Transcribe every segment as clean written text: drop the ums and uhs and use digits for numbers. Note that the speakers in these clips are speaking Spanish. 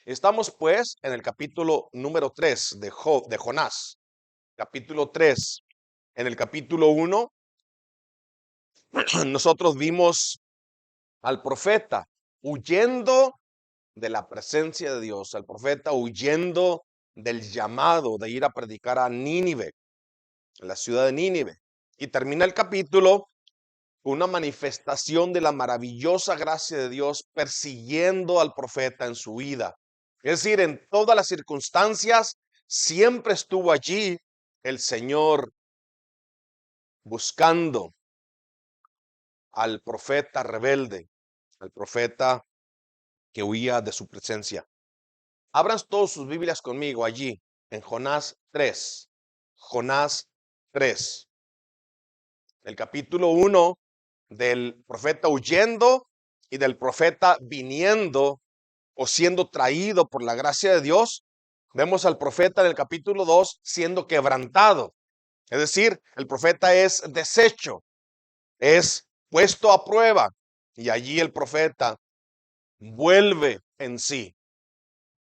Estamos pues en el capítulo número 3 de Jonás. Capítulo 3. En el capítulo 1 nosotros vimos al profeta huyendo de la presencia de Dios, al profeta huyendo del llamado de ir a predicar a Nínive, en la ciudad de Nínive. Y termina el capítulo con una manifestación de la maravillosa gracia de Dios persiguiendo al profeta en su vida. Es decir, en todas las circunstancias siempre estuvo allí el Señor buscando al profeta rebelde, al profeta que huía de su presencia. Abran todos sus Biblias conmigo allí, en Jonás 3. Jonás 3. El capítulo 1 del profeta huyendo y del profeta viniendo o siendo traído por la gracia de Dios. Vemos al profeta en el capítulo 2 siendo quebrantado. Es decir, el profeta es deshecho, es puesto a prueba y allí el profeta vuelve en sí,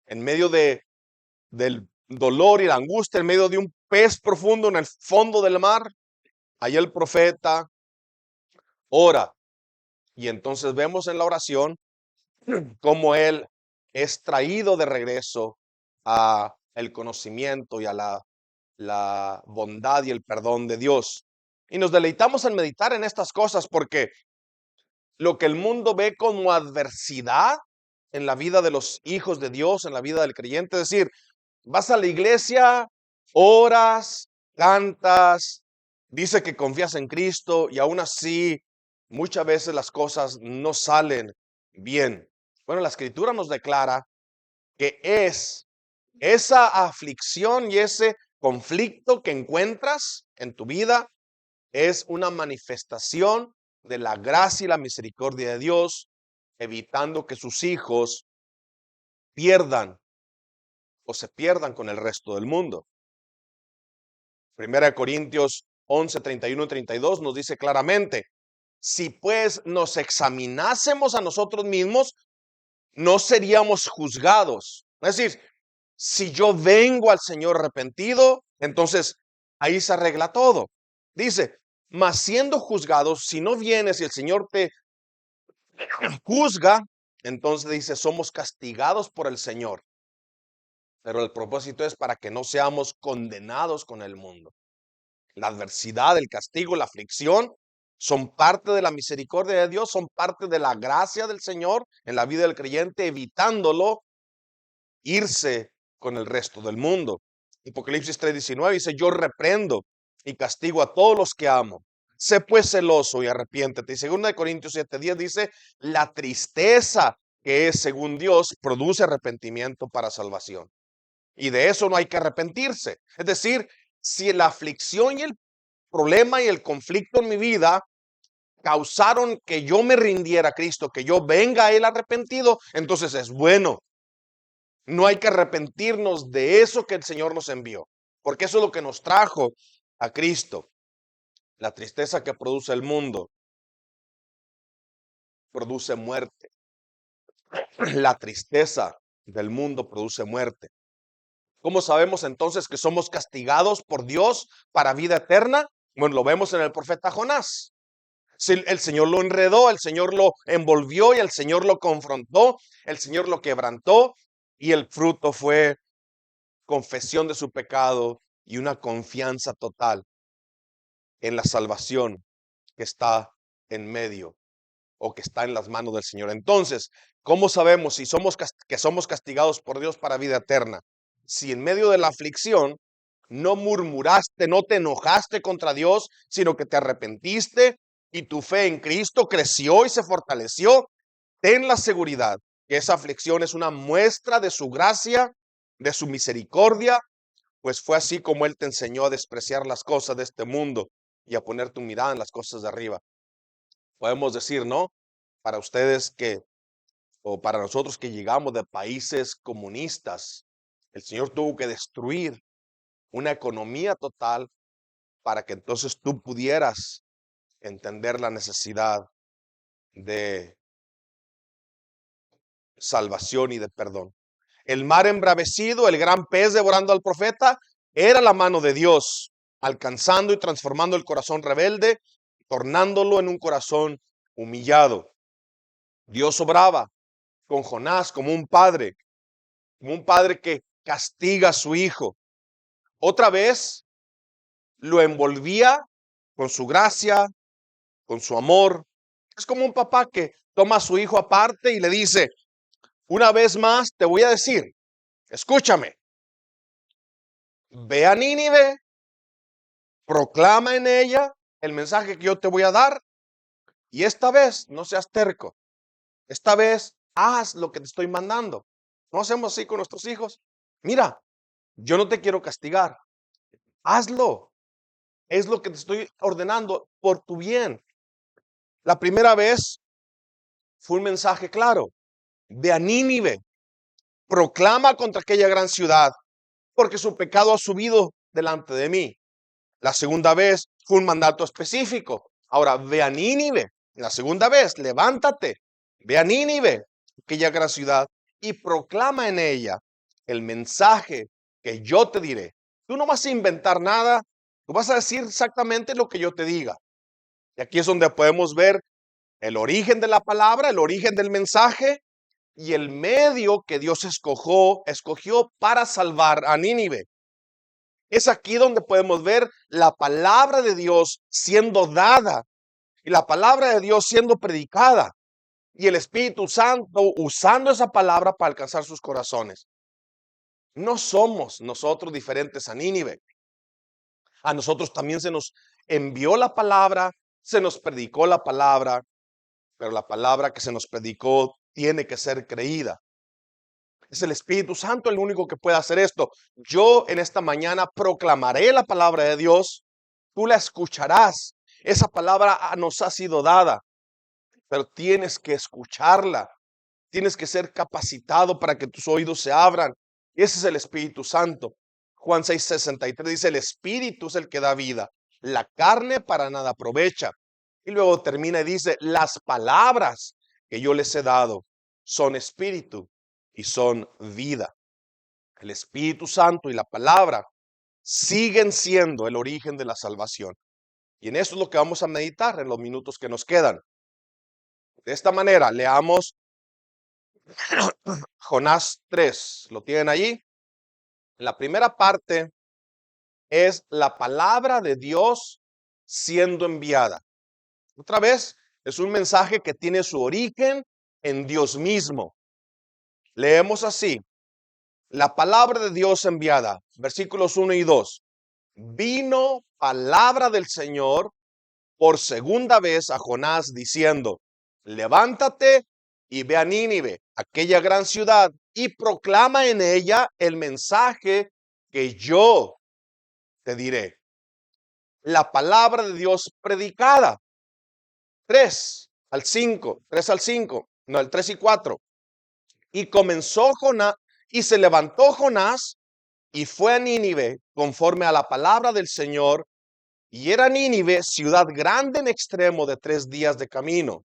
en medio del dolor y la angustia, en medio de un pez profundo en el fondo del mar. Allí el profeta ora y entonces vemos en la oración cómo él es traído de regreso a el conocimiento y a la bondad y el perdón de Dios. Y nos deleitamos en meditar en estas cosas porque lo que el mundo ve como adversidad en la vida de los hijos de Dios, en la vida del creyente, es decir, vas a la iglesia, oras, cantas, dice que confías en Cristo y aún así muchas veces las cosas no salen bien. Bueno, la escritura nos declara que es esa aflicción y ese conflicto que encuentras en tu vida es una manifestación de la gracia y la misericordia de Dios, evitando que sus hijos pierdan o se pierdan con el resto del mundo. Primera de Corintios 11, 31 y 32 nos dice claramente, si pues nos examinásemos a nosotros mismos, no seríamos juzgados. Es decir, si yo vengo al Señor arrepentido, entonces ahí se arregla todo. Dice, mas siendo juzgados, si no vienes y el Señor te juzga, entonces dice, somos castigados por el Señor. Pero el propósito es para que no seamos condenados con el mundo. La adversidad, el castigo, la aflicción son parte de la misericordia de Dios, son parte de la gracia del Señor en la vida del creyente, evitándolo irse con el resto del mundo. Apocalipsis 3:19 dice, yo reprendo y castigo a todos los que amo. Sé pues celoso y arrepiéntete. Y 2 Corintios 7:10 dice, la tristeza que es según Dios produce arrepentimiento para salvación. Y de eso no hay que arrepentirse. Es decir, si la aflicción y el problema y el conflicto en mi vida causaron que yo me rindiera a Cristo, que yo venga a Él arrepentido, entonces es bueno. No hay que arrepentirnos de eso que el Señor nos envió, porque eso es lo que nos trajo a Cristo. La tristeza que produce el mundo produce muerte. La tristeza del mundo produce muerte. ¿Cómo sabemos entonces que somos castigados por Dios para vida eterna? Bueno, lo vemos en el profeta Jonás. Si el Señor lo enredó, el Señor lo envolvió y el Señor lo confrontó, el Señor lo quebrantó y el fruto fue confesión de su pecado y una confianza total en la salvación que está en medio o que está en las manos del Señor. Entonces, ¿cómo sabemos si que somos castigados por Dios para vida eterna? Si en medio de la aflicción no murmuraste, no te enojaste contra Dios, sino que te arrepentiste y tu fe en Cristo creció y se fortaleció, ten la seguridad que esa aflicción es una muestra de su gracia, de su misericordia, pues fue así como Él te enseñó a despreciar las cosas de este mundo y a poner tu mirada en las cosas de arriba. Podemos decir, ¿no? Para ustedes o para nosotros que llegamos de países comunistas, el Señor tuvo que destruir una economía total para que entonces tú pudieras entender la necesidad de salvación y de perdón. el mar embravecido, el gran pez devorando al profeta, era la mano de Dios, alcanzando y transformando el corazón rebelde, tornándolo en un corazón humillado. Dios obraba con Jonás como un padre que castiga a su hijo. Otra vez lo envolvía con su gracia, con su amor. Es como un papá que toma a su hijo aparte y le dice, una vez más te voy a decir, escúchame, ve a Nínive, proclama en ella el mensaje que yo te voy a dar y esta vez no seas terco. Esta vez haz lo que te estoy mandando. No hacemos así con nuestros hijos. Mira, yo no te quiero castigar. Hazlo. Es lo que te estoy ordenando por tu bien. La primera vez fue un mensaje claro. Ve a Nínive, proclama contra aquella gran ciudad, porque su pecado ha subido delante de mí. La segunda vez fue un mandato específico. Ahora ve a Nínive. La segunda vez, levántate, ve a Nínive, aquella gran ciudad, y proclama en ella el mensaje que yo te diré. Tú no vas a inventar nada, tú vas a decir exactamente lo que yo te diga. Y aquí es donde podemos ver el origen de la palabra, el origen del mensaje y el medio que Dios escogió para salvar a Nínive. Es aquí donde podemos ver la palabra de Dios siendo dada y la palabra de Dios siendo predicada y el Espíritu Santo usando esa palabra para alcanzar sus corazones. No somos nosotros diferentes a Nínive. A nosotros también se nos envió la palabra, se nos predicó la palabra, pero la palabra que se nos predicó tiene que ser creída. Es el Espíritu Santo el único que puede hacer esto. Yo en esta mañana proclamaré la palabra de Dios. Tú la escucharás. Esa palabra nos ha sido dada, pero tienes que escucharla. Tienes que ser capacitado para que tus oídos se abran. Ese es el Espíritu Santo. Juan 6:63 dice, el Espíritu es el que da vida. La carne para nada aprovecha. Y luego termina y dice, las palabras que yo les he dado son espíritu y son vida. El Espíritu Santo y la palabra siguen siendo el origen de la salvación. Y en eso es lo que vamos a meditar en los minutos que nos quedan. De esta manera, leamos Jonás 3. ¿Lo tienen allí? La primera parte es la palabra de Dios siendo enviada. Otra vez, es un mensaje que tiene su origen en Dios mismo. Leemos así. La palabra de Dios enviada, versículos 1 y 2. Vino palabra del Señor por segunda vez a Jonás diciendo, levántate y ve a Nínive, aquella gran ciudad, y proclama en ella el mensaje que yo te diré. La palabra de Dios predicada. 3 al 5, no, el 3 y 4. Y comenzó Jonás, y se levantó Jonás y fue a Nínive conforme a la palabra del Señor, y era Nínive ciudad grande en extremo de 3 días de camino.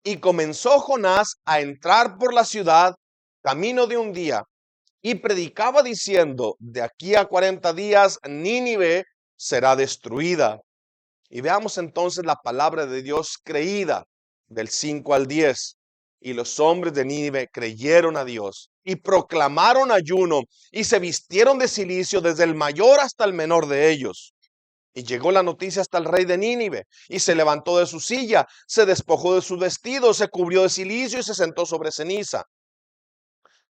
Y comenzó Jonás a entrar por la ciudad camino de un día, y predicaba diciendo, de aquí a 40 días Nínive será destruida. Y veamos entonces la palabra de Dios creída del 5 al 10. Y los hombres de Nínive creyeron a Dios y proclamaron ayuno y se vistieron de cilicio desde el mayor hasta el menor de ellos. Y llegó la noticia hasta el rey de Nínive y se levantó de su silla, se despojó de su vestido, se cubrió de cilicio y se sentó sobre ceniza.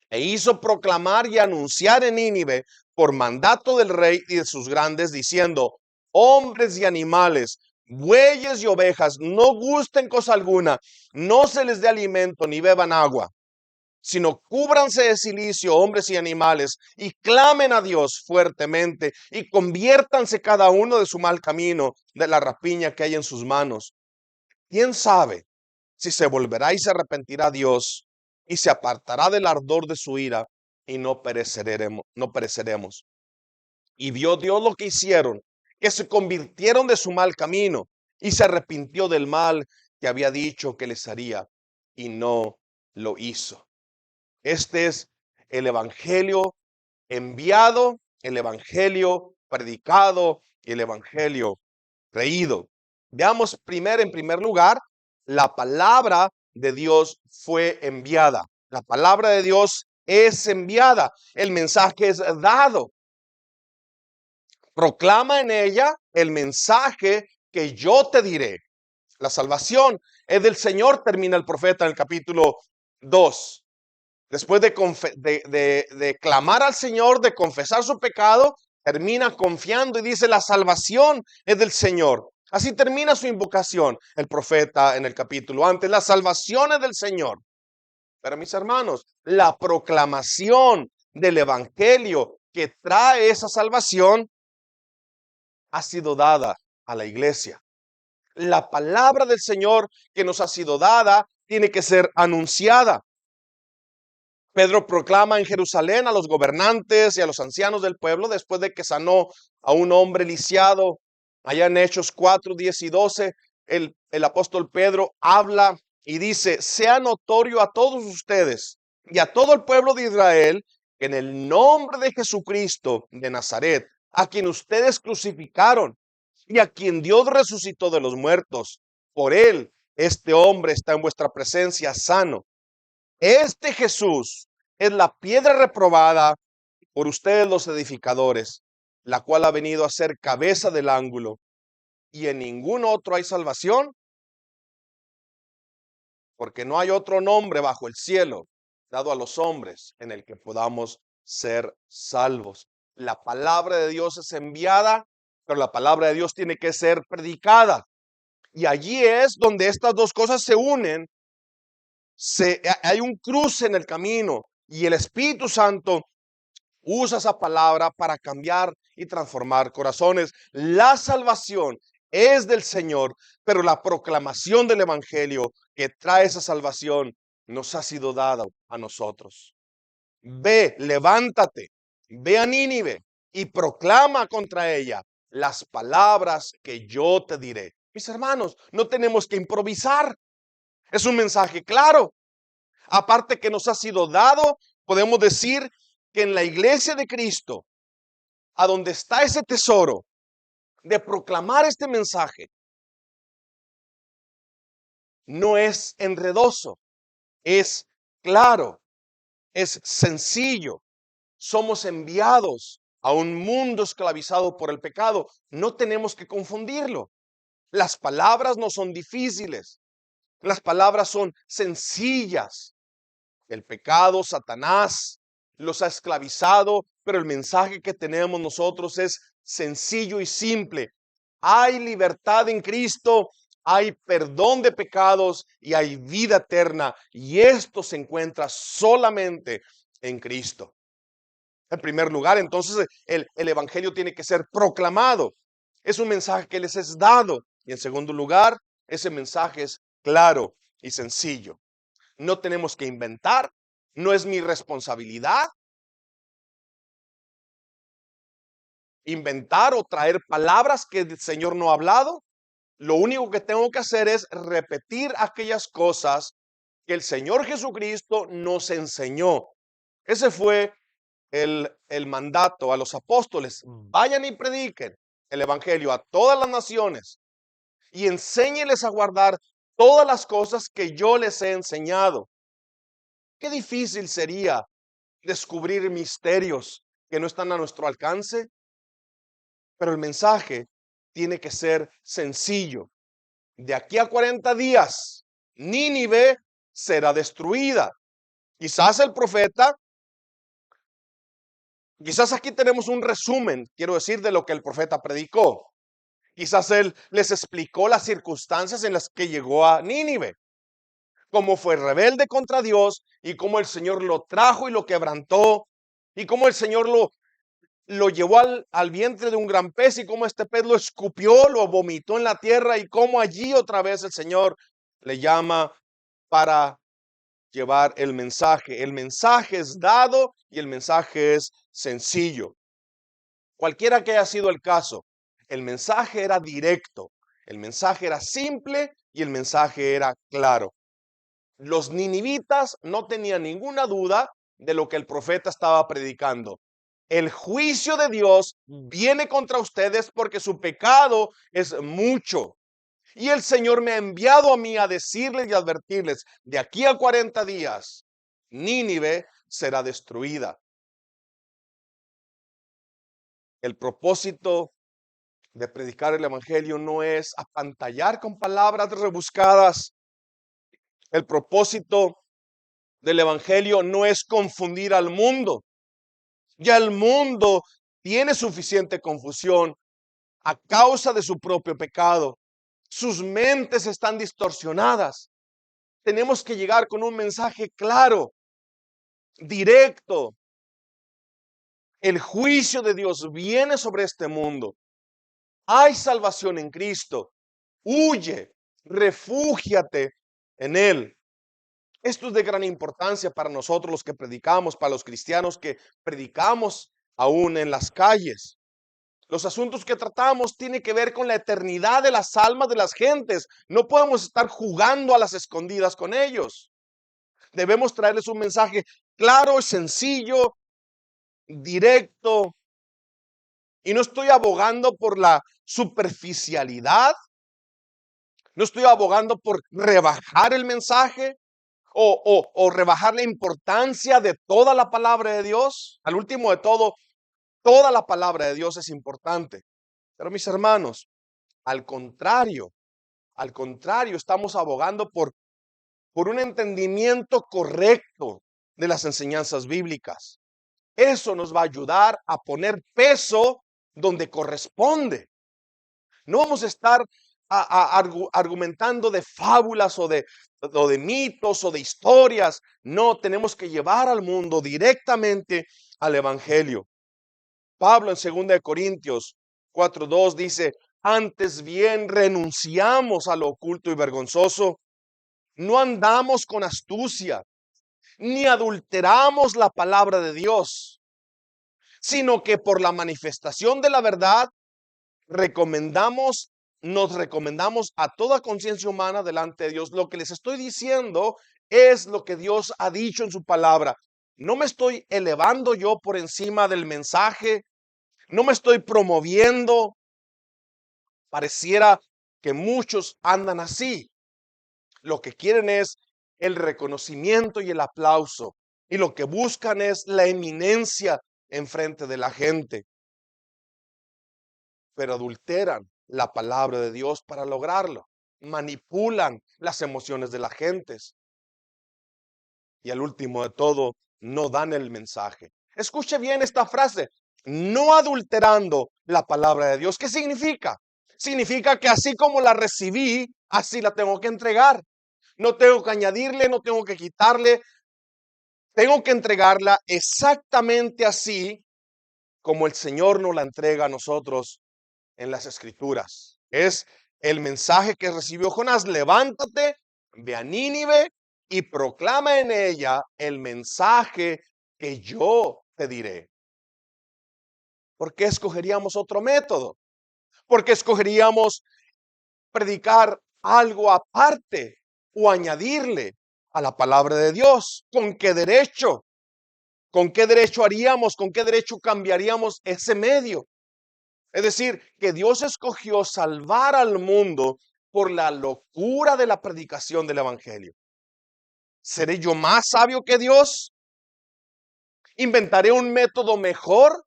E hizo proclamar y anunciar en Nínive por mandato del rey y de sus grandes, diciendo, hombres y animales, bueyes y ovejas, no gusten cosa alguna, no se les dé alimento ni beban agua, sino cúbranse de cilicio hombres y animales y clamen a Dios fuertemente y conviértanse cada uno de su mal camino, de la rapiña que hay en sus manos. ¿Quién sabe si se volverá y se arrepentirá Dios y se apartará del ardor de su ira y no pereceremos? Y vio Dios lo que hicieron, que se convirtieron de su mal camino y se arrepintió del mal que había dicho que les haría y no lo hizo. Este es el evangelio enviado, el evangelio predicado y el evangelio creído. Veamos en primer lugar, la palabra de Dios fue enviada. La palabra de Dios es enviada. El mensaje es dado. Proclama en ella el mensaje que yo te diré. La salvación es del Señor, termina el profeta en el capítulo 2. Después de clamar al Señor, de confesar su pecado, termina confiando y dice: la salvación es del Señor. Así termina su invocación el profeta en el capítulo antes. La salvación es del Señor. Pero mis hermanos, la proclamación del evangelio que trae esa salvación ha sido dada a la iglesia. La palabra del Señor que nos ha sido dada tiene que ser anunciada. Pedro proclama en Jerusalén a los gobernantes y a los ancianos del pueblo después de que sanó a un hombre lisiado. Allá en Hechos 4, 10 y 12, el apóstol Pedro habla y dice: sea notorio a todos ustedes y a todo el pueblo de Israel que en el nombre de Jesucristo de Nazaret, a quien ustedes crucificaron y a quien Dios resucitó de los muertos, por él este hombre está en vuestra presencia sano. Este Jesús es la piedra reprobada por ustedes los edificadores, la cual ha venido a ser cabeza del ángulo, y en ningún otro hay salvación, porque no hay otro nombre bajo el cielo dado a los hombres en el que podamos ser salvos. La palabra de Dios es enviada, pero la palabra de Dios tiene que ser predicada. Y allí es donde estas dos cosas se unen. Hay un cruce en el camino y el Espíritu Santo usa esa palabra para cambiar y transformar corazones. La salvación es del Señor, pero la proclamación del evangelio que trae esa salvación nos ha sido dada a nosotros. Ve, levántate, ve a Nínive y proclama contra ella las palabras que yo te diré. Mis hermanos, no tenemos que improvisar. Es un mensaje claro. Aparte que nos ha sido dado, podemos decir que en la iglesia de Cristo, a donde está ese tesoro de proclamar este mensaje, no es enredoso, es claro, es sencillo. Somos enviados a un mundo esclavizado por el pecado. No tenemos que confundirlo. Las palabras no son difíciles. Las palabras son sencillas. El pecado, Satanás, los ha esclavizado, pero el mensaje que tenemos nosotros es sencillo y simple. Hay libertad en Cristo, hay perdón de pecados y hay vida eterna. Y esto se encuentra solamente en Cristo. En primer lugar, entonces, el evangelio tiene que ser proclamado. Es un mensaje que les es dado. Y en segundo lugar, ese mensaje es claro y sencillo. No tenemos que inventar, no es mi responsabilidad inventar o traer palabras que el Señor no ha hablado. Lo único que tengo que hacer es repetir aquellas cosas que el Señor Jesucristo nos enseñó. Ese fue el mandato a los apóstoles: vayan y prediquen el evangelio a todas las naciones y enséñeles a guardar todas las cosas que yo les he enseñado. Qué difícil sería descubrir misterios que no están a nuestro alcance, pero el mensaje tiene que ser sencillo. De aquí a 40 días, Nínive será destruida. Quizás el profeta, quizás aquí tenemos un resumen, quiero decir, de lo que el profeta predicó. Quizás él les explicó las circunstancias en las que llegó a Nínive, cómo fue rebelde contra Dios y cómo el Señor lo trajo y lo quebrantó, y cómo el Señor lo llevó al vientre de un gran pez y cómo este pez lo escupió, lo vomitó en la tierra y cómo allí otra vez el Señor le llama para llevar el mensaje. El mensaje es dado y el mensaje es sencillo. Cualquiera que haya sido el caso, el mensaje era directo, el mensaje era simple y el mensaje era claro. Los ninivitas no tenían ninguna duda de lo que el profeta estaba predicando. El juicio de Dios viene contra ustedes porque su pecado es mucho. Y el Señor me ha enviado a mí a decirles y advertirles, de aquí a 40 días, Nínive será destruida. El propósito de predicar el evangelio no es apantallar con palabras rebuscadas. El propósito del evangelio no es confundir al mundo. Ya el mundo tiene suficiente confusión a causa de su propio pecado. Sus mentes están distorsionadas. Tenemos que llegar con un mensaje claro, directo. El juicio de Dios viene sobre este mundo. Hay salvación en Cristo. Huye, refúgiate en Él. Esto es de gran importancia para nosotros los que predicamos, para los cristianos que predicamos aún en las calles. Los asuntos que tratamos tienen que ver con la eternidad de las almas de las gentes. No podemos estar jugando a las escondidas con ellos. Debemos traerles un mensaje claro, sencillo, directo. Y no estoy abogando por la superficialidad. No estoy abogando por rebajar el mensaje o rebajar la importancia de toda la palabra de Dios. Al último de todo, toda la palabra de Dios es importante. Pero mis hermanos, al contrario, estamos abogando por un entendimiento correcto de las enseñanzas bíblicas. Eso nos va a ayudar a poner peso donde corresponde. No vamos a estar argumentando de fábulas o de mitos o de historias. No, tenemos que llevar al mundo directamente al evangelio. Pablo en 2 Corintios 4:2 dice, antes bien renunciamos a lo oculto y vergonzoso. No andamos con astucia, ni adulteramos la palabra de Dios, sino que por la manifestación de la verdad nos recomendamos a toda conciencia humana delante de Dios. Lo que les estoy diciendo es lo que Dios ha dicho en su palabra. No me estoy elevando yo por encima del mensaje, no me estoy promoviendo. Pareciera que muchos andan así. Lo que quieren es el reconocimiento y el aplauso. Y lo que buscan es la eminencia en frente de la gente. Pero adulteran la palabra de Dios para lograrlo. Manipulan las emociones de las gentes. Y al último de todo, no dan el mensaje. Escuche bien esta frase. No adulterando la palabra de Dios. ¿Qué significa? Significa que así como la recibí, así la tengo que entregar. No tengo que añadirle, no tengo que quitarle. Tengo que entregarla exactamente así como el Señor nos la entrega a nosotros en las Escrituras. Es el mensaje que recibió Jonás. Levántate, ve a Nínive y proclama en ella el mensaje que yo te diré. ¿Por qué escogeríamos otro método? ¿Por qué escogeríamos predicar algo aparte o añadirle a la palabra de Dios? ¿Con qué derecho? ¿Con qué derecho haríamos? ¿Con qué derecho cambiaríamos ese medio? Es decir, que Dios escogió salvar al mundo por la locura de la predicación del evangelio. ¿Seré yo más sabio que Dios? ¿Inventaré un método mejor?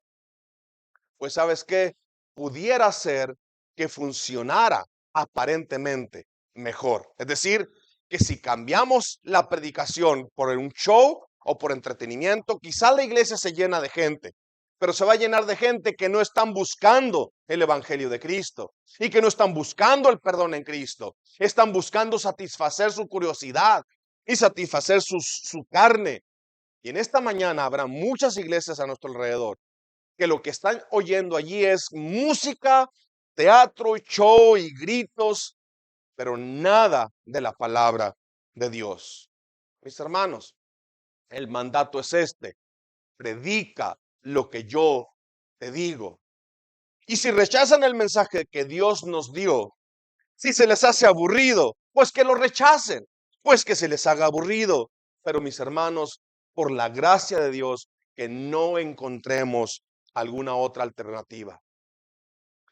Pues ¿sabes qué? Pudiera ser que funcionara aparentemente mejor. Es decir, que si cambiamos la predicación por un show o por entretenimiento, quizá la iglesia se llena de gente, pero se va a llenar de gente que no están buscando el evangelio de Cristo y que no están buscando el perdón en Cristo. Están buscando satisfacer su curiosidad y satisfacer su carne. Y en esta mañana habrá muchas iglesias a nuestro alrededor que lo que están oyendo allí es música, teatro, show y gritos, pero nada de la palabra de Dios. Mis hermanos, el mandato es este: predica lo que yo te digo. Y si rechazan el mensaje que Dios nos dio, si se les hace aburrido, pues que lo rechacen, pues que se les haga aburrido. Pero mis hermanos, por la gracia de Dios, que no encontremos alguna otra alternativa.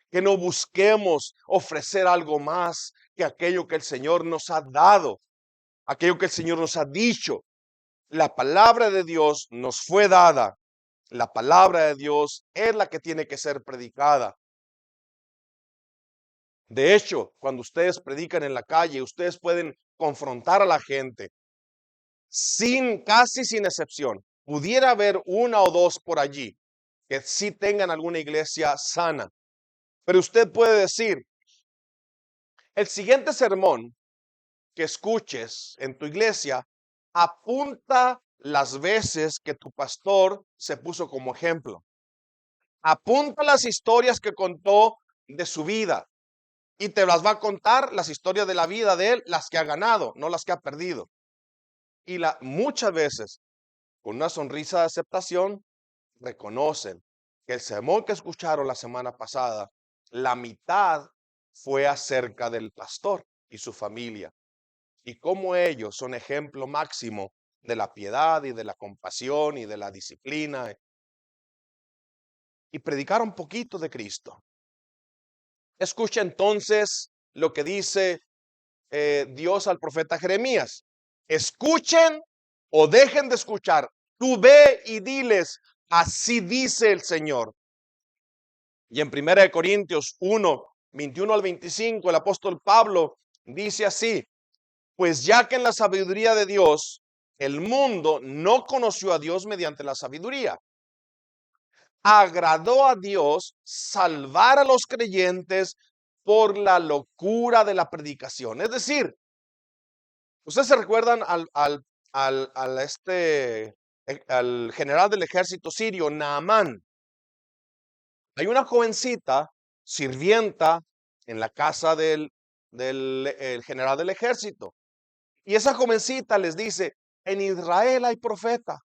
Que no busquemos ofrecer algo más que aquello que el Señor nos ha dado, aquello que el Señor nos ha dicho. La palabra de Dios nos fue dada. La palabra de Dios es la que tiene que ser predicada. De hecho, cuando ustedes predican en la calle, ustedes pueden confrontar a la gente casi sin excepción. Pudiera haber una o dos por allí que sí tengan alguna iglesia sana. Pero usted puede decir, el siguiente sermón que escuches en tu iglesia, apunta las veces que tu pastor se puso como ejemplo. Apunta las historias que contó de su vida y te las va a contar las historias de la vida de él, las que ha ganado, no las que ha perdido. Y muchas veces, con una sonrisa de aceptación, reconocen que el sermón que escucharon la semana pasada, la mitad fue acerca del pastor y su familia, y cómo ellos son ejemplo máximo de la piedad y de la compasión y de la disciplina, y predicar un poquito de Cristo. Escucha entonces lo que dice Dios al profeta Jeremías. Escuchen o dejen de escuchar. Tú ve y diles, así dice el Señor. Y en 1 Corintios 1, 21 al 25, el apóstol Pablo dice así: pues ya que en la sabiduría de Dios, el mundo no conoció a Dios mediante la sabiduría, agradó a Dios salvar a los creyentes por la locura de la predicación. Es decir, ustedes se recuerdan al general del ejército sirio, Naamán. Hay una jovencita, sirvienta, en la casa el general del ejército. Y esa jovencita les dice, en Israel hay profeta.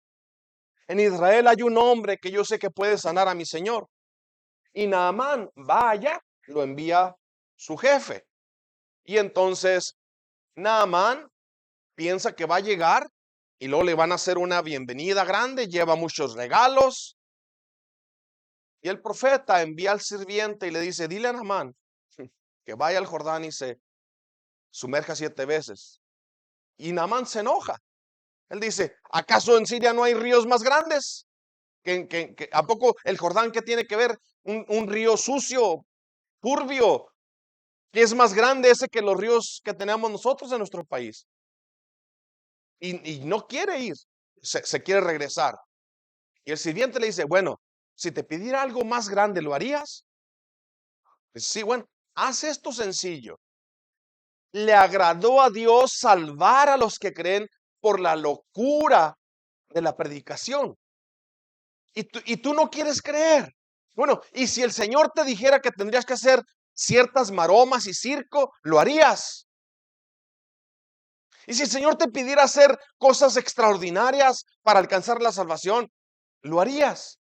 En Israel hay un hombre que yo sé que puede sanar a mi señor. Y Naamán va allá, lo envía su jefe. Y entonces Naamán piensa que va a llegar y luego le van a hacer una bienvenida grande, lleva muchos regalos. Y el profeta envía al sirviente y le dice, dile a Naamán que vaya al Jordán y se sumerja 7 veces. Y Naamán se enoja. Él dice, ¿acaso en Siria no hay ríos más grandes? ¿A poco el Jordán qué tiene que ver? Un río sucio, turbio, que es más grande ese que los ríos que tenemos nosotros en nuestro país. Y no quiere ir, se quiere regresar. Y el sirviente le dice, bueno, si te pidiera algo más grande, ¿lo harías? Dice, sí, bueno, haz esto sencillo. Le agradó a Dios salvar a los que creen por la locura de la predicación. Y tú no quieres creer. Bueno, y si el Señor te dijera que tendrías que hacer ciertas maromas y circo, ¿lo harías? Y si el Señor te pidiera hacer cosas extraordinarias para alcanzar la salvación, ¿lo harías?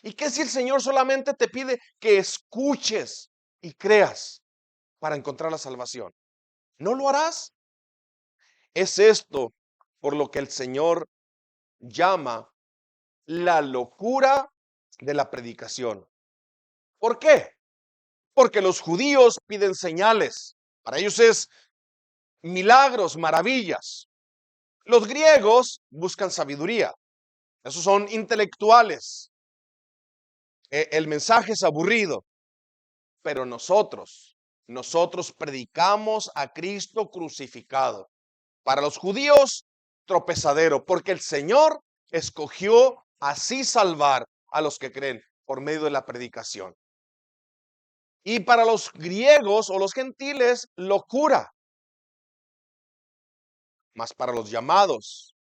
¿Y qué si el Señor solamente te pide que escuches y creas para encontrar la salvación? ¿No lo harás? Es esto por lo que el Señor llama la locura de la predicación. ¿Por qué? Porque los judíos piden señales. Para ellos es milagros, maravillas. Los griegos buscan sabiduría. Esos son intelectuales. El mensaje es aburrido. Pero nosotros predicamos a Cristo crucificado. Para los judíos, tropezadero, porque el Señor escogió así salvar a los que creen por medio de la predicación. Y para los griegos o los gentiles, locura. Mas para los llamados,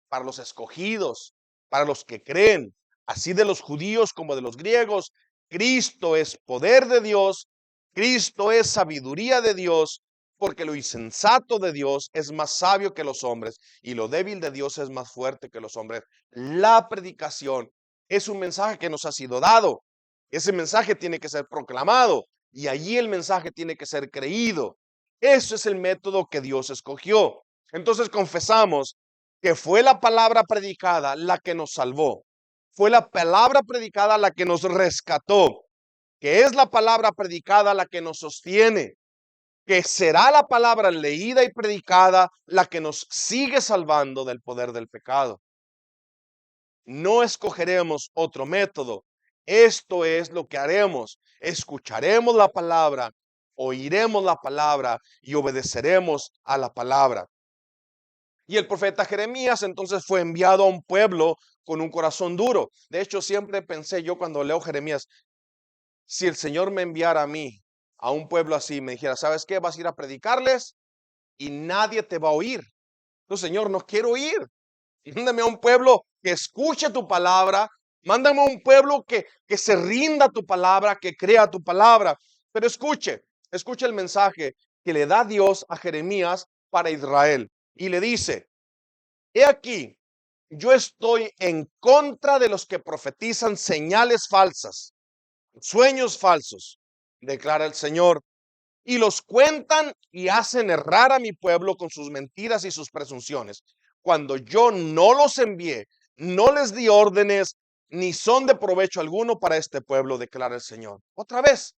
para los escogidos, para los que creen, así de los judíos como de los griegos, Cristo es poder de Dios, Cristo es sabiduría de Dios, porque lo insensato de Dios es más sabio que los hombres y lo débil de Dios es más fuerte que los hombres. La predicación es un mensaje que nos ha sido dado. Ese mensaje tiene que ser proclamado y allí el mensaje tiene que ser creído. Eso es el método que Dios escogió. Entonces confesamos que fue la palabra predicada la que nos salvó. Fue la palabra predicada la que nos rescató, que es la palabra predicada la que nos sostiene, que será la palabra leída y predicada la que nos sigue salvando del poder del pecado. No escogeremos otro método. Esto es lo que haremos. Escucharemos la palabra, oiremos la palabra y obedeceremos a la palabra. Y el profeta Jeremías entonces fue enviado a un pueblo con un corazón duro. De hecho, siempre pensé yo cuando leo Jeremías, si el Señor me enviara a mí, a un pueblo así, me dijera, ¿sabes qué? Vas a ir a predicarles y nadie te va a oír. No, Señor, no quiero ir. Mándame a un pueblo que escuche tu palabra. Mándame a un pueblo que se rinda a tu palabra, que crea tu palabra. Pero escuche el mensaje que le da Dios a Jeremías para Israel. Y le dice, he aquí, yo estoy en contra de los que profetizan señales falsas, sueños falsos, declara el Señor, y los cuentan y hacen errar a mi pueblo con sus mentiras y sus presunciones. Cuando yo no los envié, no les di órdenes, ni son de provecho alguno para este pueblo, declara el Señor. Otra vez,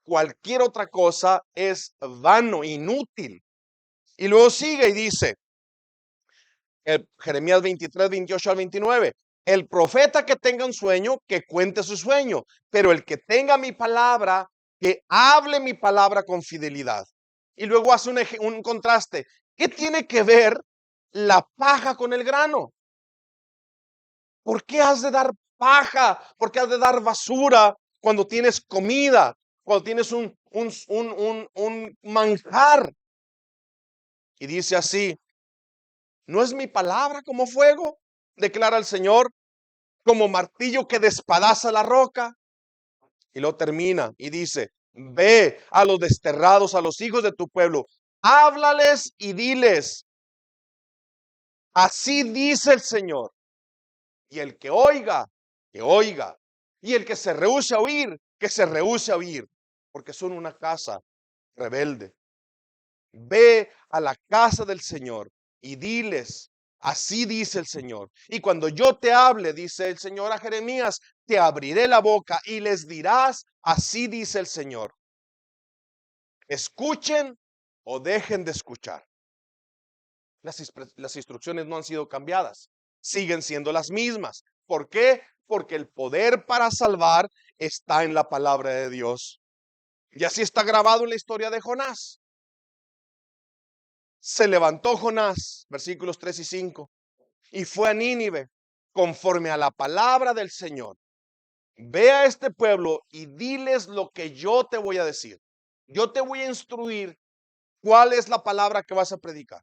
cualquier otra cosa es vano, inútil. Y luego sigue y dice, Jeremías 23, 28 al 29. El profeta que tenga un sueño, que cuente su sueño, pero el que tenga mi palabra, que hable mi palabra con fidelidad. Y luego hace un contraste. ¿Qué tiene que ver la paja con el grano? ¿Por qué has de dar paja? ¿Por qué has de dar basura cuando tienes comida? Cuando tienes un manjar. Y dice así, ¿no es mi palabra como fuego? Declara el Señor, como martillo que despedaza la roca. Y lo termina y dice, ve a los desterrados, a los hijos de tu pueblo, háblales y diles, así dice el Señor. Y el que oiga, que oiga. Y el que se rehúse a oír, que se rehúse a oír, porque son una casa rebelde. Ve a la casa del Señor y diles, así dice el Señor. Y cuando yo te hable, dice el Señor a Jeremías, te abriré la boca y les dirás, así dice el Señor. Escuchen o dejen de escuchar. Las instrucciones no han sido cambiadas, siguen siendo las mismas. ¿Por qué? Porque el poder para salvar está en la palabra de Dios. Y así está grabado en la historia de Jonás. Se levantó Jonás, versículos 3 y 5, y fue a Nínive conforme a la palabra del Señor. Ve a este pueblo y diles lo que yo te voy a decir. Yo te voy a instruir cuál es la palabra que vas a predicar.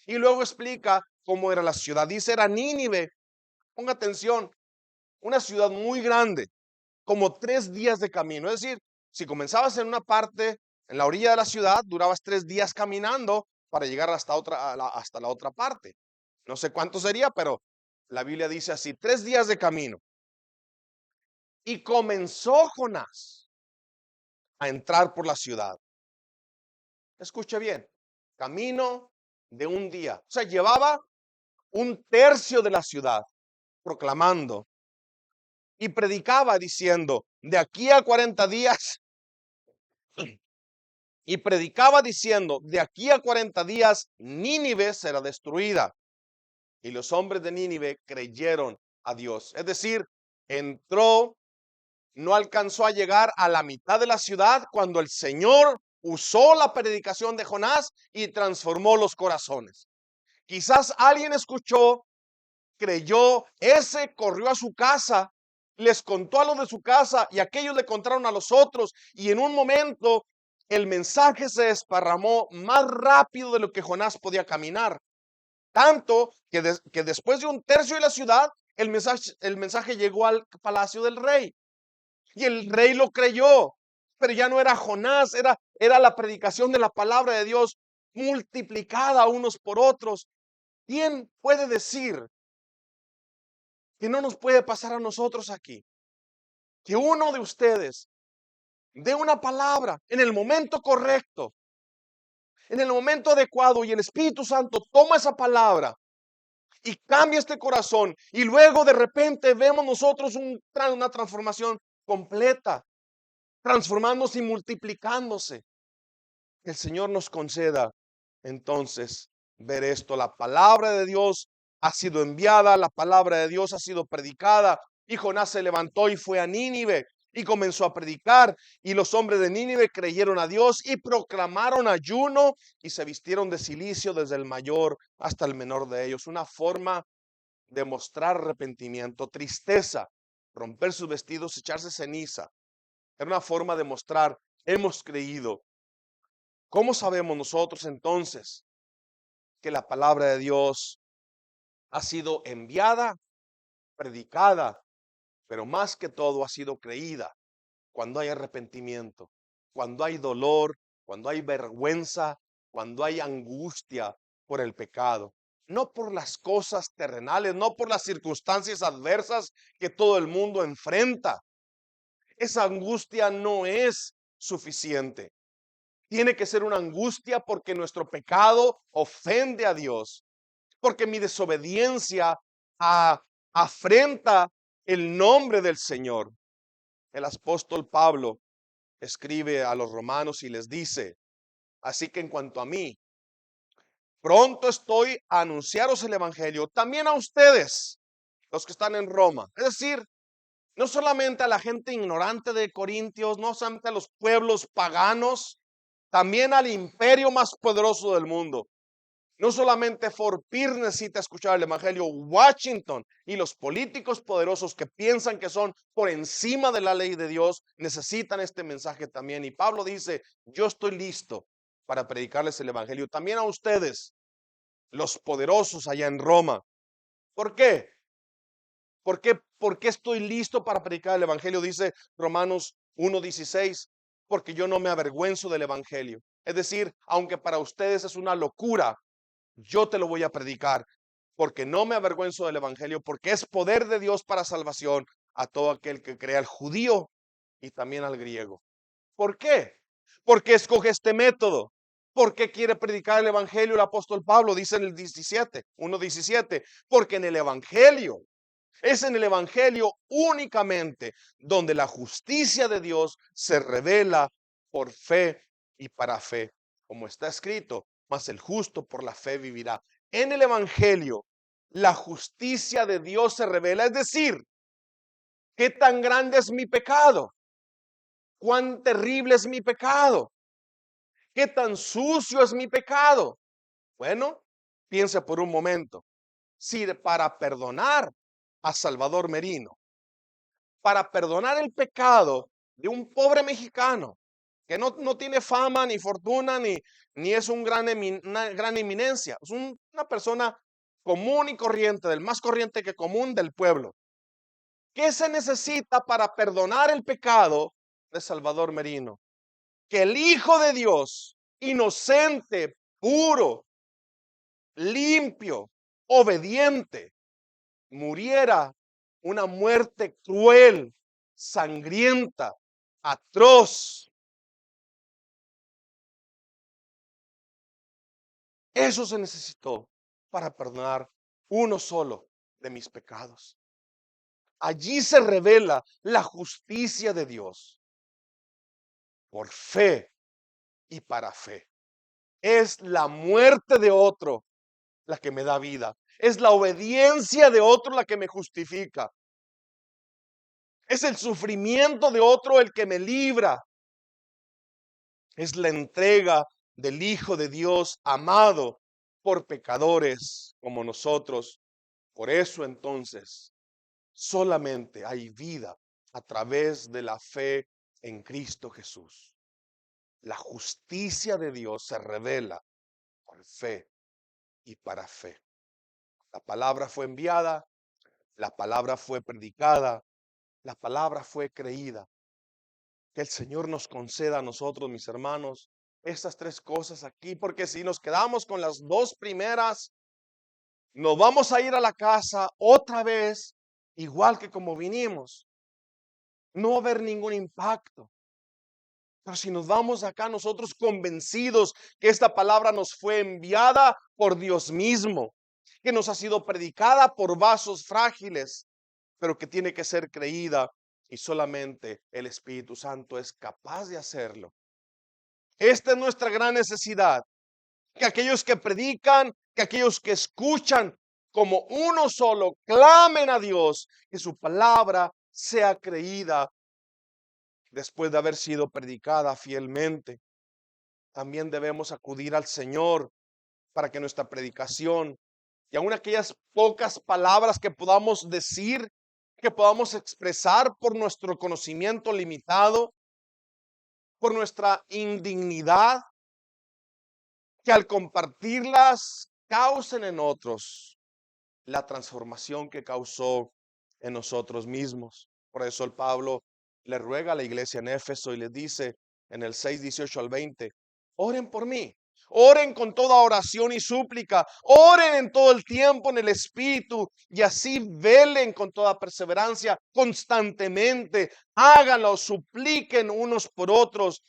Y luego explica cómo era la ciudad. Dice, era Nínive, ponga atención, una ciudad muy grande, como 3 días de camino. Es decir, si comenzabas en una parte, en la orilla de la ciudad, durabas 3 días caminando para llegar hasta la otra parte. No sé cuánto sería, pero la Biblia dice así, 3 días de camino. Y comenzó Jonás a entrar por la ciudad. Escuche bien, camino de un día. O sea, llevaba un tercio de la ciudad proclamando y predicaba diciendo, de aquí a 40 días, y predicaba diciendo, de aquí a 40 días, Nínive será destruida. Y los hombres de Nínive creyeron a Dios. Es decir, entró, no alcanzó a llegar a la mitad de la ciudad cuando el Señor usó la predicación de Jonás y transformó los corazones. Quizás alguien escuchó, creyó, ese corrió a su casa, les contó a los de su casa y aquellos le contaron a los otros y en un momento el mensaje se desparramó más rápido de lo que Jonás podía caminar. Tanto que después de un tercio de la ciudad, el mensaje llegó al palacio del rey. Y el rey lo creyó. Pero ya no era Jonás, era la predicación de la palabra de Dios multiplicada unos por otros. ¿Quién puede decir que no nos puede pasar a nosotros aquí? Que uno de ustedes dé una palabra en el momento correcto, en el momento adecuado, y el Espíritu Santo toma esa palabra y cambia este corazón. Y luego de repente vemos nosotros una transformación completa, transformándose y multiplicándose. Que el Señor nos conceda entonces ver esto. La palabra de Dios ha sido enviada, la palabra de Dios ha sido predicada, y Jonás se levantó y fue a Nínive y comenzó a predicar, y los hombres de Nínive creyeron a Dios y proclamaron ayuno y se vistieron de cilicio desde el mayor hasta el menor de ellos. Una forma de mostrar arrepentimiento, tristeza, romper sus vestidos, echarse ceniza. Era una forma de mostrar, hemos creído. ¿Cómo sabemos nosotros entonces que la palabra de Dios ha sido enviada, predicada, pero más que todo ha sido creída? Cuando hay arrepentimiento, cuando hay dolor, cuando hay vergüenza, cuando hay angustia por el pecado. No por las cosas terrenales, no por las circunstancias adversas que todo el mundo enfrenta. Esa angustia no es suficiente. Tiene que ser una angustia porque nuestro pecado ofende a Dios, porque mi desobediencia afrenta el nombre del Señor. El apóstol Pablo escribe a los romanos y les dice: así que en cuanto a mí, pronto estoy a anunciaros el evangelio también a ustedes, los que están en Roma. Es decir, no solamente a la gente ignorante de Corintios, no solamente a los pueblos paganos, también al imperio más poderoso del mundo. No solamente Fort Pierce necesita escuchar el evangelio, Washington y los políticos poderosos que piensan que son por encima de la ley de Dios necesitan este mensaje también. Y Pablo dice: yo estoy listo para predicarles el evangelio también a ustedes, los poderosos allá en Roma. ¿Por qué? ¿Por qué estoy listo para predicar el evangelio? Dice Romanos 1:16, porque yo no me avergüenzo del evangelio. Es decir, aunque para ustedes es una locura, yo te lo voy a predicar, porque no me avergüenzo del evangelio, porque es poder de Dios para salvación a todo aquel que crea, al judío y también al griego. ¿Por qué? Porque escoge este método. ¿Por qué quiere predicar el evangelio el apóstol Pablo? Dice en el 1:17, porque es en el evangelio únicamente donde la justicia de Dios se revela por fe y para fe, como está escrito: mas el justo por la fe vivirá. En el evangelio la justicia de Dios se revela, es decir, qué tan grande es mi pecado, cuán terrible es mi pecado, qué tan sucio es mi pecado. Bueno, piensa por un momento. Si para perdonar a Salvador Merino, para perdonar el pecado de un pobre mexicano que no tiene fama ni fortuna ni es una gran eminencia, es una persona común y corriente, del más corriente que común del pueblo. ¿Qué se necesita para perdonar el pecado de Salvador Merino? Que el Hijo de Dios, inocente, puro, limpio, obediente, muriera una muerte cruel, sangrienta, atroz. Eso se necesitó para perdonar uno solo de mis pecados. Allí se revela la justicia de Dios por fe y para fe. Es la muerte de otro la que me da vida. Es la obediencia de otro la que me justifica. Es el sufrimiento de otro el que me libra. Es la entrega del Hijo de Dios amado por pecadores como nosotros. Por eso entonces solamente hay vida a través de la fe en Cristo Jesús. La justicia de Dios se revela por fe y para fe. La palabra fue enviada, la palabra fue predicada, la palabra fue creída. Que el Señor nos conceda a nosotros, mis hermanos, estas tres cosas aquí, porque si nos quedamos con las dos primeras, nos vamos a ir a la casa otra vez, igual que como vinimos. No va a haber ningún impacto. Pero si nos vamos acá nosotros convencidos que esta palabra nos fue enviada por Dios mismo, que nos ha sido predicada por vasos frágiles, pero que tiene que ser creída y solamente el Espíritu Santo es capaz de hacerlo. Esta es nuestra gran necesidad, que aquellos que predican, que aquellos que escuchan como uno solo, clamen a Dios, que su palabra sea creída después de haber sido predicada fielmente. También debemos acudir al Señor para que nuestra predicación y aun aquellas pocas palabras que podamos decir, que podamos expresar por nuestro conocimiento limitado, por nuestra indignidad, que al compartirlas causen en otros la transformación que causó en nosotros mismos. Por eso el Pablo le ruega a la iglesia en Éfeso y les dice en el 6:18 al 20, oren por mí, oren con toda oración y súplica, oren en todo el tiempo en el Espíritu y así velen con toda perseverancia constantemente, háganlo, supliquen unos por otros,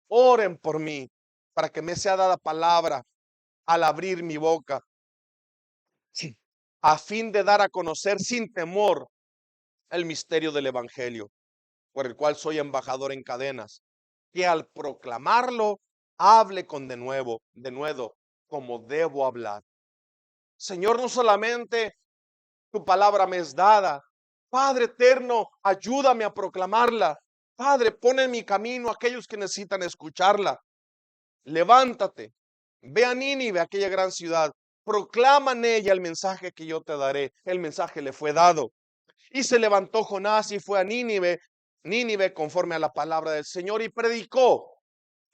oren por mí para que me sea dada palabra al abrir mi boca, sí, a fin de dar a conocer sin temor el misterio del Evangelio, por el cual soy embajador en cadenas, que al proclamarlo hable con denuedo, como debo hablar. Señor, no solamente tu palabra me es dada, Padre eterno, ayúdame a proclamarla. Padre, pon en mi camino a aquellos que necesitan escucharla. Levántate, ve a Nínive, aquella gran ciudad, proclama en ella el mensaje que yo te daré. El mensaje le fue dado. Y se levantó Jonás y fue a Nínive conforme a la palabra del Señor y predicó.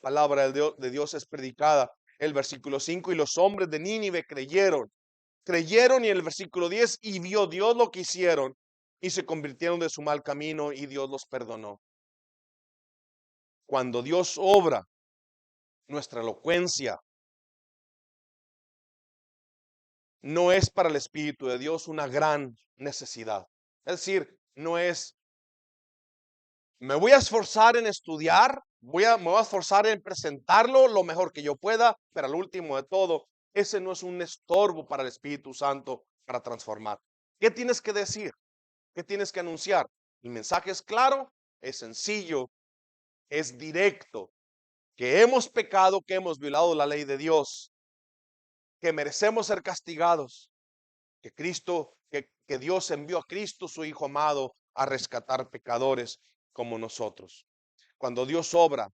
Palabra de Dios es predicada. El versículo 5, y los hombres de Nínive creyeron y en el versículo 10, y vio Dios lo que hicieron y se convirtieron de su mal camino y Dios los perdonó. Cuando Dios obra, nuestra elocuencia no es para el Espíritu de Dios una gran necesidad. Es decir, no es, me voy a esforzar en estudiar, me voy a esforzar en presentarlo lo mejor que yo pueda, pero al último de todo, ese no es un estorbo para el Espíritu Santo para transformar. ¿Qué tienes que decir? ¿Qué tienes que anunciar? El mensaje es claro, es sencillo, es directo, que hemos pecado, que hemos violado la ley de Dios, que merecemos ser castigados, que Dios envió a Cristo, su Hijo amado, a rescatar pecadores como nosotros. Cuando Dios obra,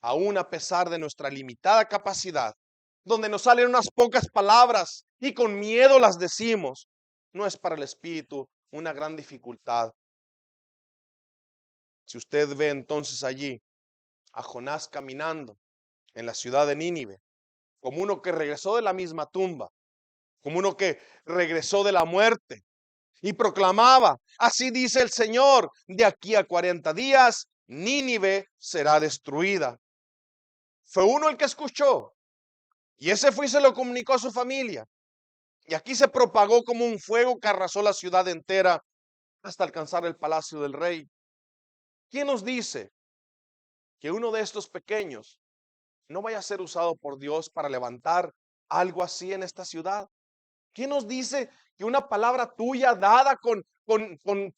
aún a pesar de nuestra limitada capacidad, donde nos salen unas pocas palabras y con miedo las decimos, no es para el Espíritu una gran dificultad. Si usted ve entonces allí a Jonás caminando en la ciudad de Nínive, como uno que regresó de la misma tumba, como uno que regresó de la muerte, y proclamaba, así dice el Señor, de aquí a 40 días, Nínive será destruida. Fue uno el que escuchó, y ese fue y se lo comunicó a su familia. Y aquí se propagó como un fuego que arrasó la ciudad entera hasta alcanzar el palacio del rey. ¿Quién nos dice que uno de estos pequeños no vaya a ser usado por Dios para levantar algo así en esta ciudad? ¿Quién nos dice que una palabra tuya dada con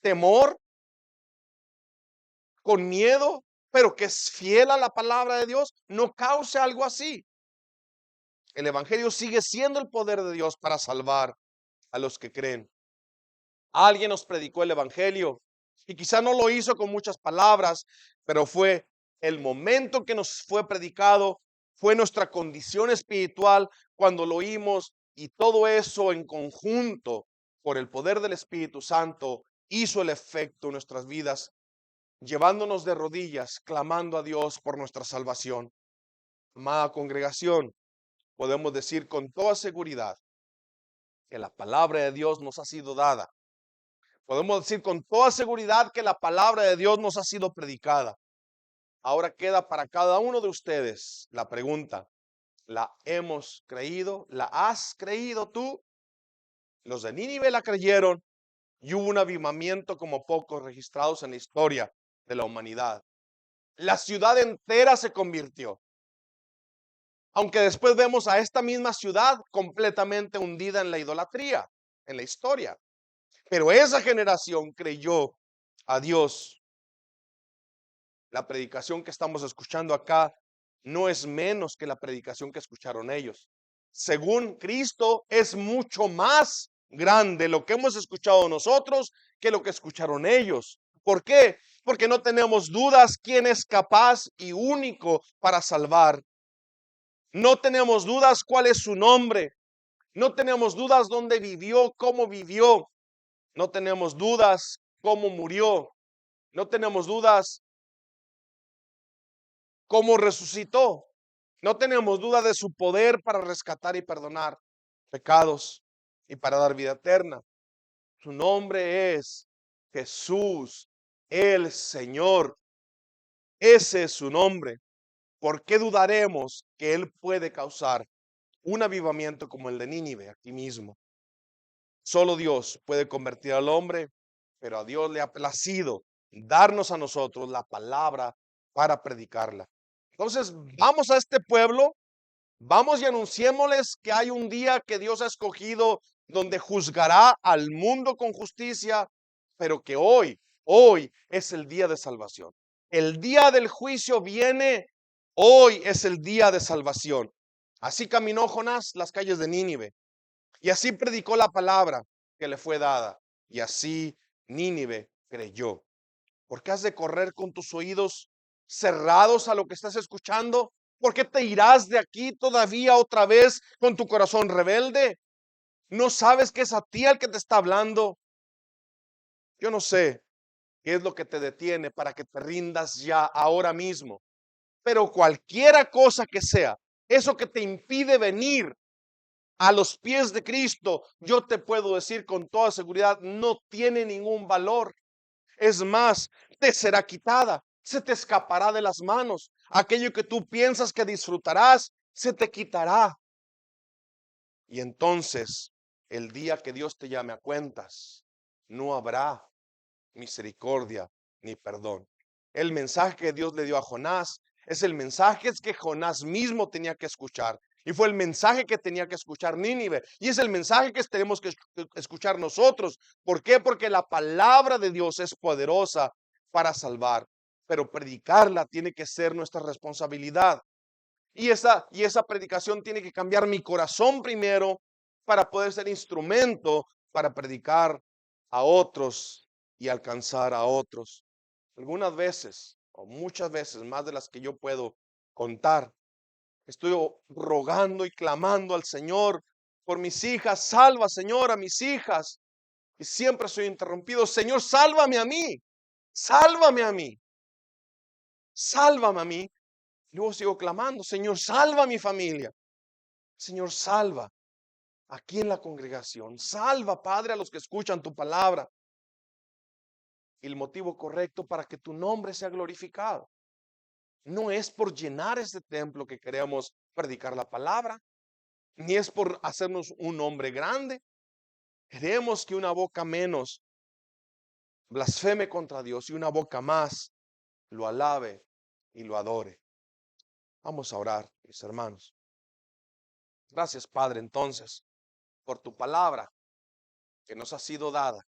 temor, con miedo, pero que es fiel a la palabra de Dios, no cause algo así? El Evangelio sigue siendo el poder de Dios para salvar a los que creen. Alguien nos predicó el Evangelio y quizá no lo hizo con muchas palabras, pero fue el momento que nos fue predicado, fue nuestra condición espiritual cuando lo oímos, y todo eso en conjunto por el poder del Espíritu Santo hizo el efecto en nuestras vidas, llevándonos de rodillas, clamando a Dios por nuestra salvación. Amada congregación, podemos decir con toda seguridad que la palabra de Dios nos ha sido dada. Podemos decir con toda seguridad que la palabra de Dios nos ha sido predicada. Ahora queda para cada uno de ustedes la pregunta: ¿la hemos creído? ¿La has creído tú? Los de Nínive la creyeron y hubo un avivamiento como pocos registrados en la historia de la humanidad. La ciudad entera se convirtió. Aunque después vemos a esta misma ciudad completamente hundida en la idolatría, en la historia. Pero esa generación creyó a Dios. La predicación que estamos escuchando acá no es menos que la predicación que escucharon ellos. Según Cristo, es mucho más grande lo que hemos escuchado nosotros que lo que escucharon ellos. ¿Por qué? Porque no tenemos dudas quién es capaz y único para salvar. No tenemos dudas cuál es su nombre. No tenemos dudas dónde vivió, cómo vivió. No tenemos dudas cómo murió. No tenemos dudas cómo resucitó. No tenemos duda de su poder para rescatar y perdonar pecados y para dar vida eterna. Su nombre es Jesús, el Señor. Ese es su nombre. ¿Por qué dudaremos que Él puede causar un avivamiento como el de Nínive aquí mismo? Solo Dios puede convertir al hombre, pero a Dios le ha placido darnos a nosotros la palabra para predicarla. Entonces, vamos a este pueblo, vamos y anunciémosles que hay un día que Dios ha escogido donde juzgará al mundo con justicia, pero que hoy es el día de salvación. El día del juicio viene, hoy es el día de salvación. Así caminó Jonás las calles de Nínive. Y así predicó la palabra que le fue dada. Y así Nínive creyó. ¿Por qué has de correr con tus oídos cerrados a lo que estás escuchando? ¿Por qué te irás de aquí todavía otra vez con tu corazón rebelde? ¿No sabes que es a ti el que te está hablando? Yo no sé qué es lo que te detiene para que te rindas ya ahora mismo. Pero cualquiera cosa que sea, eso que te impide venir a los pies de Cristo, yo te puedo decir con toda seguridad, no tiene ningún valor. Es más, te será quitada, se te escapará de las manos. Aquello que tú piensas que disfrutarás, se te quitará. Y entonces, el día que Dios te llame a cuentas, no habrá misericordia ni perdón. El mensaje que Dios le dio a Jonás es el mensaje que Jonás mismo tenía que escuchar. Y fue el mensaje que tenía que escuchar Nínive. Y es el mensaje que tenemos que escuchar nosotros. ¿Por qué? Porque la palabra de Dios es poderosa para salvar. Pero predicarla tiene que ser nuestra responsabilidad. Y esa predicación tiene que cambiar mi corazón primero para poder ser instrumento para predicar a otros y alcanzar a otros. Algunas veces, o muchas veces, más de las que yo puedo contar, estoy rogando y clamando al Señor por mis hijas. Salva, Señor, a mis hijas. Y siempre soy interrumpido. Señor, sálvame a mí. Sálvame a mí. Sálvame a mí. Luego sigo clamando, Señor, salva a mi familia. Señor, salva aquí en la congregación. Salva, Padre, a los que escuchan tu palabra. Y el motivo correcto para que tu nombre sea glorificado. No es por llenar este templo que queremos predicar la palabra, ni es por hacernos un hombre grande. Queremos que una boca menos blasfeme contra Dios y una boca más lo alabe y lo adore. Vamos a orar, mis hermanos. Gracias, Padre, entonces, por tu palabra que nos ha sido dada.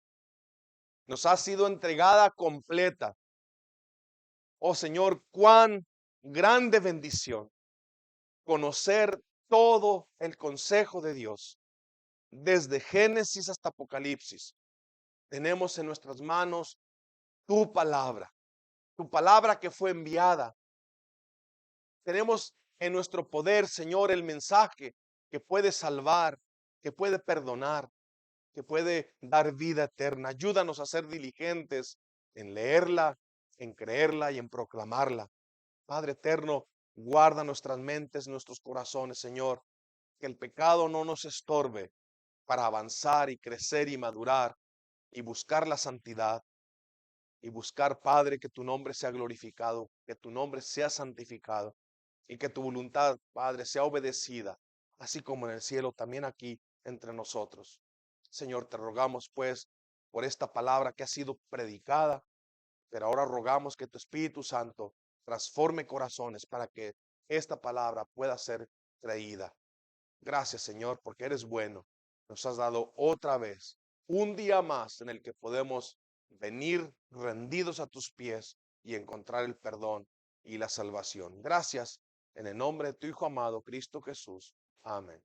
Nos ha sido entregada completa. Oh Señor, cuán grande bendición conocer todo el consejo de Dios, desde Génesis hasta Apocalipsis. Tenemos en nuestras manos tu palabra que fue enviada. Tenemos en nuestro poder, Señor, el mensaje que puede salvar, que puede perdonar, que puede dar vida eterna. Ayúdanos a ser diligentes en leerla, en creerla y en proclamarla. Padre eterno, guarda nuestras mentes, nuestros corazones, Señor, que el pecado no nos estorbe para avanzar y crecer y madurar y buscar la santidad y buscar, Padre, que tu nombre sea glorificado, que tu nombre sea santificado y que tu voluntad, Padre, sea obedecida, así como en el cielo, también aquí entre nosotros. Señor, te rogamos pues por esta palabra que ha sido predicada, pero ahora rogamos que tu Espíritu Santo transforme corazones para que esta palabra pueda ser creída. Gracias, Señor, porque eres bueno. Nos has dado otra vez un día más en el que podemos venir rendidos a tus pies y encontrar el perdón y la salvación. Gracias en el nombre de tu Hijo amado, Cristo Jesús. Amén.